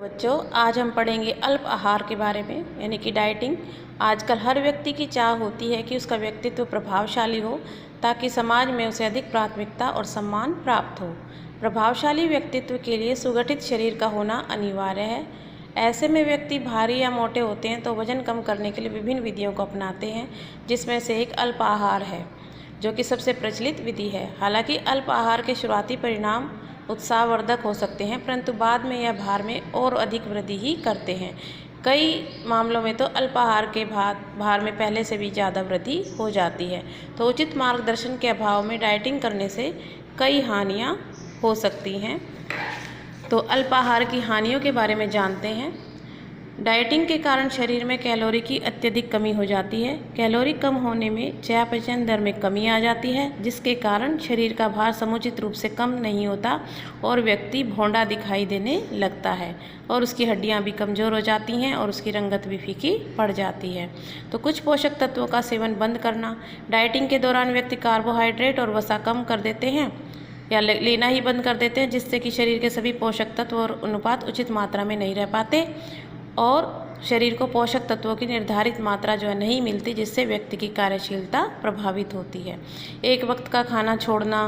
बच्चों, आज हम पढ़ेंगे अल्प आहार के बारे में, यानी कि डाइटिंग। आजकल हर व्यक्ति की चाह होती है कि उसका व्यक्तित्व प्रभावशाली हो ताकि समाज में उसे अधिक प्राथमिकता और सम्मान प्राप्त हो। प्रभावशाली व्यक्तित्व के लिए सुगठित शरीर का होना अनिवार्य है। ऐसे में व्यक्ति भारी या मोटे होते हैं तो वजन कम करने के लिए विभिन्न विधियों को अपनाते हैं, जिसमें से एक अल्प आहार है, जो कि सबसे प्रचलित विधि है। हालांकि अल्प आहार के शुरुआती परिणाम उत्साहवर्धक हो सकते हैं, परंतु बाद में यह भार में और अधिक वृद्धि ही करते हैं। कई मामलों में तो अल्पाहार के भार में पहले से भी ज़्यादा वृद्धि हो जाती है। तो उचित मार्गदर्शन के अभाव में डाइटिंग करने से कई हानियाँ हो सकती हैं। तो अल्पाहार की हानियों के बारे में जानते हैं। डाइटिंग के कारण शरीर में कैलोरी की अत्यधिक कमी हो जाती है। कैलोरी कम होने में चयापचय दर में कमी आ जाती है, जिसके कारण शरीर का भार समुचित रूप से कम नहीं होता और व्यक्ति भोंडा दिखाई देने लगता है और उसकी हड्डियां भी कमज़ोर हो जाती हैं और उसकी रंगत भी फीकी पड़ जाती है। तो कुछ पोषक तत्वों का सेवन बंद करना। डाइटिंग के दौरान व्यक्ति कार्बोहाइड्रेट और वसा कम कर देते हैं या लेना ही बंद कर देते हैं, जिससे कि शरीर के सभी पोषक तत्व और अनुपात उचित मात्रा में नहीं रह पाते और शरीर को पोषक तत्वों की निर्धारित मात्रा जो है नहीं मिलती, जिससे व्यक्ति की कार्यशीलता प्रभावित होती है। एक वक्त का खाना छोड़ना,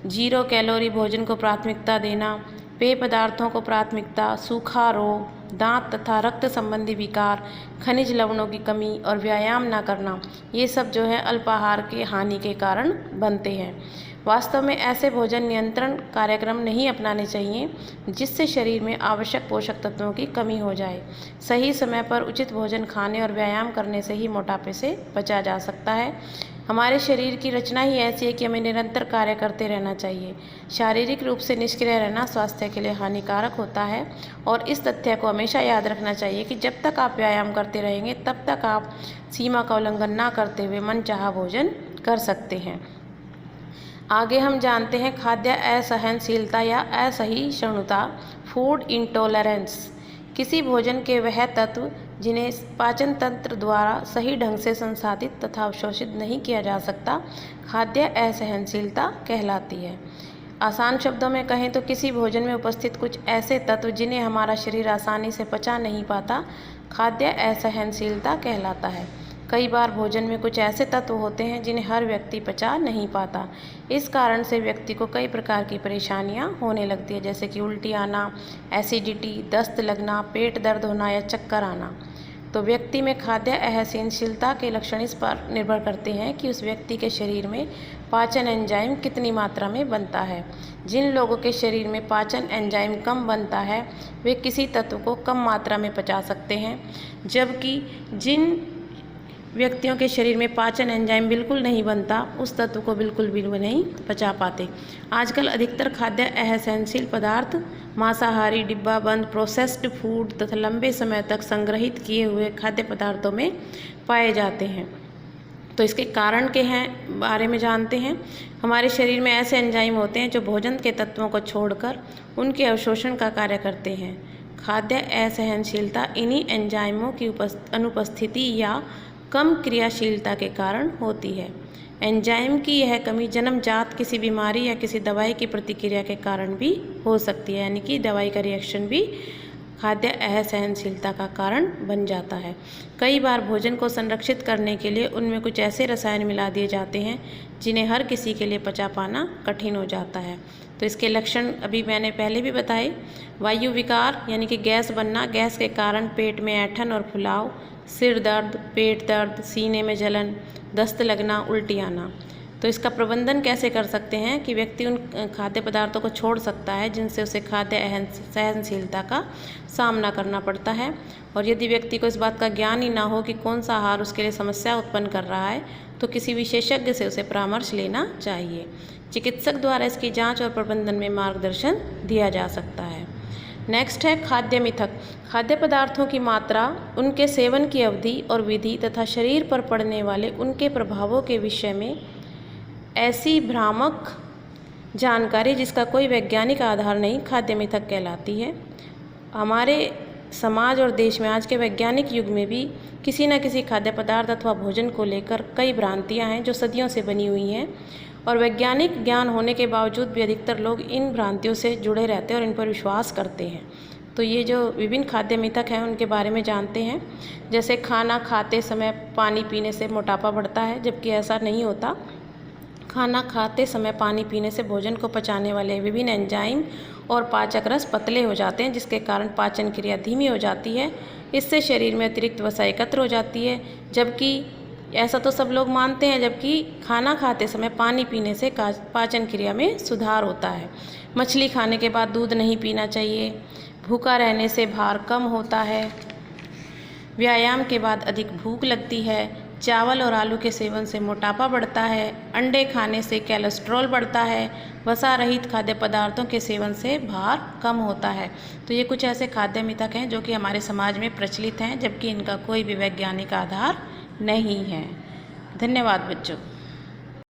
0 कैलोरी भोजन को प्राथमिकता देना, पेय पदार्थों को प्राथमिकता, सूखा रोग, दांत तथा रक्त संबंधी विकार, खनिज लवणों की कमी और व्यायाम न करना, ये सब जो है अल्पाहार के हानि के कारण बनते हैं। वास्तव में ऐसे भोजन नियंत्रण कार्यक्रम नहीं अपनाने चाहिए जिससे शरीर में आवश्यक पोषक तत्वों की कमी हो जाए। सही समय पर उचित भोजन खाने और व्यायाम करने से ही मोटापे से बचा जा सकता है। हमारे शरीर की रचना ही ऐसी है कि हमें निरंतर कार्य करते रहना चाहिए। शारीरिक रूप से निष्क्रिय रहना स्वास्थ्य के लिए हानिकारक होता है और इस तथ्य को हमेशा याद रखना चाहिए कि जब तक आप व्यायाम करते रहेंगे तब तक आप सीमा का उल्लंघन न करते हुए मनचाहा भोजन कर सकते हैं। आगे हम जानते हैं खाद्य असहनशीलता या असहिष्णुता, फूड इंटॉलरेंस। किसी भोजन के वह तत्व जिन्हें पाचन तंत्र द्वारा सही ढंग से संसाधित तथा अवशोषित नहीं किया जा सकता, खाद्य असहनशीलता कहलाती है। आसान शब्दों में कहें तो किसी भोजन में उपस्थित कुछ ऐसे तत्व जिन्हें हमारा शरीर आसानी से पचा नहीं पाता, खाद्य असहनशीलता कहलाता है। कई बार भोजन में कुछ ऐसे तत्व होते हैं जिन्हें हर व्यक्ति पचा नहीं पाता। इस कारण से व्यक्ति को कई प्रकार की परेशानियां होने लगती है, जैसे कि उल्टी आना, एसिडिटी, दस्त लगना, पेट दर्द होना या चक्कर आना। तो व्यक्ति में खाद्य असहनशीलता के लक्षण इस पर निर्भर करते हैं कि उस व्यक्ति के शरीर में पाचन एंजाइम कितनी मात्रा में बनता है। जिन लोगों के शरीर में पाचन एंजाइम कम बनता है वे किसी तत्व को कम मात्रा में पचा सकते हैं, जबकि जिन व्यक्तियों के शरीर में पाचन एंजाइम बिल्कुल नहीं बनता, उस तत्व को बिल्कुल भी वो नहीं पचा पाते। आजकल अधिकतर खाद्य असहनशील पदार्थ मांसाहारी, डिब्बा बंद, प्रोसेस्ड फूड तथा लंबे समय तक संग्रहित किए हुए खाद्य पदार्थों में पाए जाते हैं। तो इसके कारण के हैं बारे में जानते हैं। हमारे शरीर में ऐसे एंजाइम होते हैं जो भोजन के तत्वों को छोड़कर उनके अवशोषण का कार्य करते हैं। खाद्य असहनशीलता इन्हीं एंजाइमों की अनुपस्थिति या कम क्रियाशीलता के कारण होती है। एंजाइम की यह कमी जन्मजात किसी बीमारी या किसी दवाई की प्रतिक्रिया के कारण भी हो सकती है, यानी कि दवाई का रिएक्शन भी खाद्य असहनशीलता का कारण बन जाता है। कई बार भोजन को संरक्षित करने के लिए उनमें कुछ ऐसे रसायन मिला दिए जाते हैं जिन्हें हर किसी के लिए पचा पाना कठिन हो जाता है। तो इसके लक्षण अभी मैंने पहले भी बताए। वायु विकार यानी कि गैस बनना, गैस के कारण पेट में ऐंठन और फुलाव, सिर दर्द, पेट दर्द, सीने में जलन, दस्त लगना, उल्टी आना। तो इसका प्रबंधन कैसे कर सकते हैं कि व्यक्ति उन खाद्य पदार्थों को छोड़ सकता है जिनसे उसे खाद्य सहनशीलता का सामना करना पड़ता है। और यदि व्यक्ति को इस बात का ज्ञान ही ना हो कि कौन सा आहार उसके लिए समस्या उत्पन्न कर रहा है, तो किसी विशेषज्ञ से उसे परामर्श लेना चाहिए। चिकित्सक द्वारा इसकी जांच और प्रबंधन में मार्गदर्शन दिया जा सकता है। नेक्स्ट है खाद्य मिथक। खाद्य पदार्थों की मात्रा, उनके सेवन की अवधि और विधि तथा शरीर पर पड़ने वाले उनके प्रभावों के विषय में ऐसी भ्रामक जानकारी जिसका कोई वैज्ञानिक आधार नहीं, खाद्य मिथक कहलाती है। हमारे समाज और देश में आज के वैज्ञानिक युग में भी किसी न किसी खाद्य पदार्थ अथवा भोजन को लेकर कई भ्रांतियां हैं जो सदियों से बनी हुई हैं, और वैज्ञानिक ज्ञान होने के बावजूद भी अधिकतर लोग इन भ्रांतियों से जुड़े रहते हैं और इन पर विश्वास करते हैं। तो ये जो विभिन्न खाद्य मिथक हैं उनके बारे में जानते हैं। जैसे खाना खाते समय पानी पीने से मोटापा बढ़ता है, जबकि ऐसा नहीं होता। खाना खाते समय पानी पीने से भोजन को पचाने वाले विभिन्न एंजाइम और पाचक रस पतले हो जाते हैं, जिसके कारण पाचन क्रिया धीमी हो जाती है। इससे शरीर में अतिरिक्त वसा एकत्र हो जाती है। जबकि ऐसा तो सब लोग मानते हैं, जबकि खाना खाते समय पानी पीने से पाचन क्रिया में सुधार होता है। मछली खाने के बाद दूध नहीं पीना चाहिए। भूखा रहने से भार कम होता है। व्यायाम के बाद अधिक भूख लगती है। चावल और आलू के सेवन से मोटापा बढ़ता है। अंडे खाने से कोलेस्ट्रॉल बढ़ता है। वसा रहित खाद्य पदार्थों के सेवन से भार कम होता है। तो ये कुछ ऐसे खाद्य मिथक हैं जो कि हमारे समाज में प्रचलित हैं, जबकि इनका कोई भी वैज्ञानिक आधार नहीं है। धन्यवाद बच्चों।